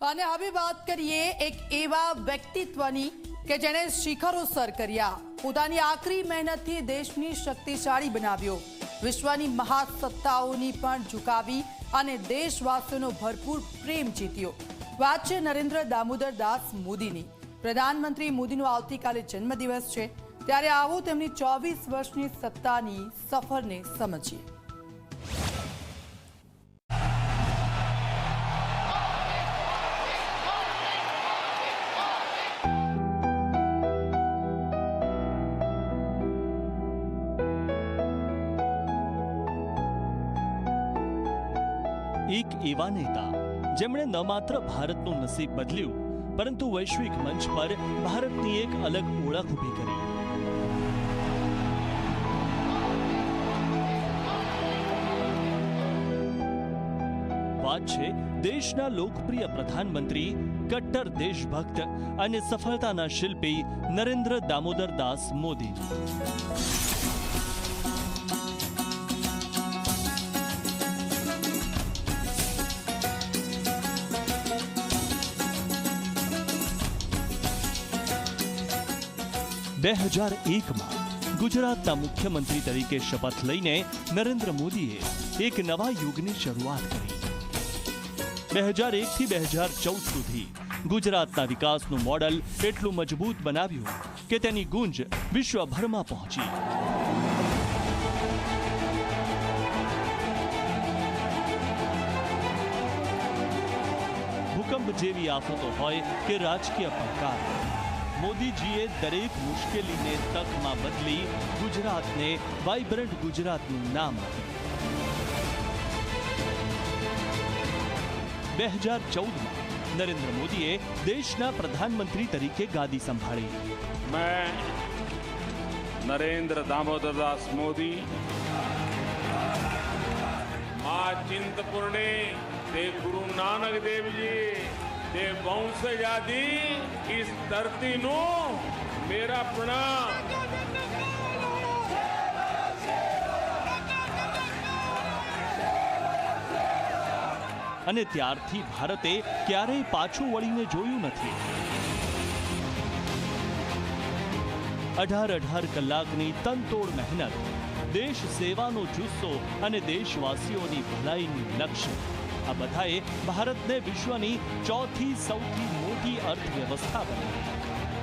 અને હવે વાત કરીએ એક એવા વ્યક્તિત્વની કે જેણે શિખરો સર કર્યા, પોતાની આકરી મહેનતથી દેશની શક્તિશાળી બનાવ્યો, વિશ્વની મહાસત્તાઓની પણ ઝુકાવી અને દેશવાસીઓનો ભરપૂર પ્રેમ જીત્યો। વાત છે નરેન્દ્ર દામોદર દાસ મોદીની। પ્રધાનમંત્રી મોદીનો આવતીકાલે જન્મદિવસ છે, ત્યારે આવો તેમની 24 વર્ષની સત્તાની સફરને સમજીએ। એક એવા નેતા જેમણે ન માત્ર ભારતનું નસીબ બદલ્યું, પરંતુ વૈશ્વિક મંચ પર ભારતની એક અલગ ઓળખ ઊભી કરી। વાત છે દેશના લોકપ્રિય પ્રધાનમંત્રી, કટ્ટર દેશભક્ત અને સફળતાના શિલ્પી નરેન્દ્ર દામોદર દાસ મોદી। 2001માં ગુજરાતના મુખ્યમંત્રી તરીકે શપથ લઈને નરેન્દ્ર મોદીએ એક નવા યુગની શરૂઆત કરી। 2001 થી 2014 સુધી ગુજરાતના વિકાસનું મોડલ એટલું મજબૂત બનાવ્યું કે તેની ગુંજ વિશ્વભરમાં પહોંચી। ભૂકંપ જેવી આફતો હોય કે રાજકીય પડકાર, મોદીજીએ દરેક મુશ્કેલીને તકમાં બદલી ગુજરાતને વાઇબ્રન્ટ ગુજરાતનું નામ આપ્યું। 2014માં નરેન્દ્ર મોદીએ દેશના પ્રધાનમંત્રી તરીકે ગાદી સંભાળી। मैं नरेंद्र दामोदर दास मोदी मां चिंतपूर्णी ते गुरु नानक देव जी ते वंशज आदि इस धरती नु मेरा प्रणाम। અને ત્યારથી ભારતે ક્યારેય પાછું વળીને જોયું નથી। 18 કલાકની તનતોડ મહેનત, દેશ સેવાનો જુસ્સો અને દેશવાસીઓની ભલાઈનું લક્ષ્ય, આ બધાએ ભારતને વિશ્વની ચોથી સૌથી મોટી અર્થવ્યવસ્થા બનાવી।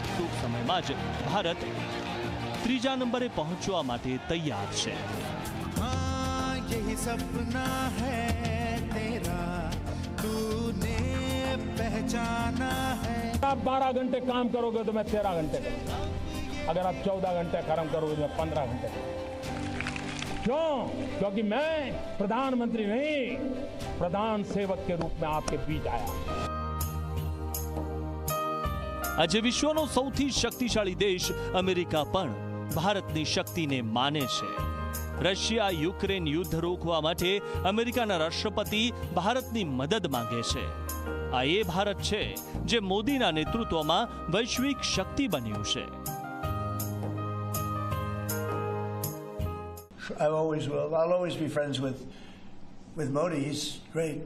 ટૂંક સમયમાં જ ભારત ત્રીજા નંબરે પહોંચવા માટે તૈયાર છે। यही सपना है तेरा, तूने पहचाना है। आप 12 घंटे काम करोगे तो मैं 13 घंटे करूंगा। अगर आप 14 घंटे काम करोगे तो मैं 15 घंटे करूंगा। क्यों? क्योंकि मैं प्रधानमंत्री नहीं, प्रधान सेवक के रूप में आपके बीच आया। આજે વિશ્વનો સૌથી શક્તિશાળી દેશ અમેરિકા પણ ભારતની શક્તિને માને છે। રશિયા યુક્રેન યુદ્ધ રોકવા માટે અમેરિકાના રાષ્ટ્રપતિ ભારતની મદદ માંગે છે। આ એ ભારત છે જે મોદીના નેતૃત્વમાં વૈશ્વિક શક્તિ બન્યું છે। I'll always be friends with Modi. He's great.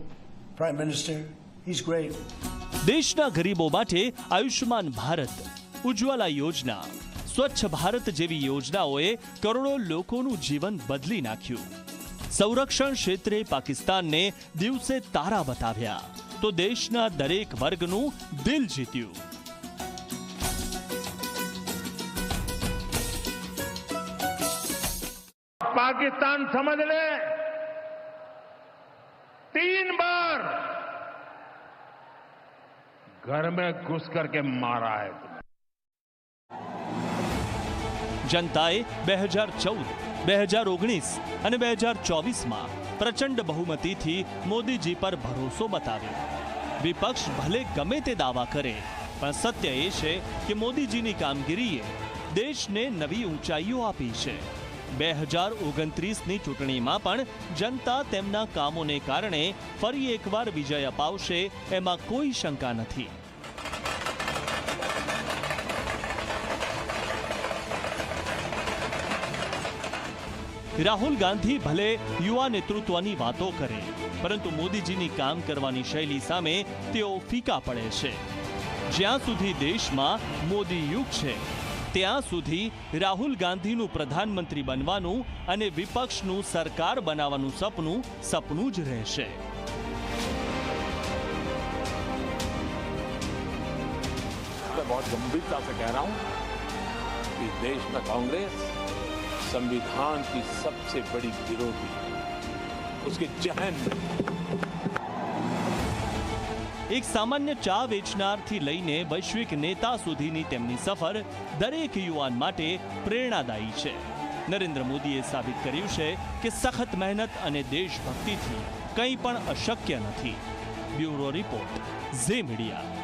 Prime Minister, he's great. દેશના ગરીબો માટે આયુષ્માન ભારત, ઉજ્જવલા યોજના, સ્વચ્છ ભારત જેવી યોજનાઓએ કરોડો લોકોનું જીવન બદલી નાખ્યું। સંરક્ષણ ક્ષેત્રે પાકિસ્તાનને દિવસે તારા બતાવ્યા તો દેશના દરેક વર્ગનું દિલ જીત્યું। पाकिस्तान समझ ले 3 बार घर में घुस करके मारा है तुम्हें। જનતાએ 2014, 2019 અને 2024માં પ્રચંડ બહુમતીથી મોદીજી પર ભરોસો બતાવ્યો। વિપક્ષ ભલે ગમે તે દાવા કરે, પણ સત્ય એ છે કે મોદીજીની કામગીરીએ દેશને નવી ઊંચાઈઓ આપી છે। 2029ની ચૂંટણીમાં પણ જનતા તેમના કામોને કારણે ફરી એકવાર વિજય અપાવશે, એમાં કોઈ શંકા નથી। રાહુલ ગાંધી ભલે યુવા નેતૃત્વની વાતો કરે, પરંતુ મોદીજીની કામ કરવાની શૈલી સામે તેઓ ફીકા પડે છે. જ્યાં સુધી દેશમાં મોદી યુગ છે, ત્યાં સુધી રાહુલ ગાંધીનું પ્રધાનમંત્રી બનવાનું અને વિપક્ષનું સરકાર બનાવવાનું સપનું જ રહેશે. मैं बहुत गंभीरता से कह रहा हूं कि देश में कांग्रेस संविधान की सबसे बड़ी विरोधी है. उसके जहन में એક સામાન્ય ચા વેચનારથી લઈને વૈશ્વિક નેતા સુધીની તેમની સફર દરેક યુવાન માટે પ્રેરણાદાયી છે. નરેન્દ્ર મોદીએ સાબિત કર્યું છે કે સખત મહેનત અને દેશભક્તિથી કંઈ પણ અશક્ય નથી. Bureau report, Zee media.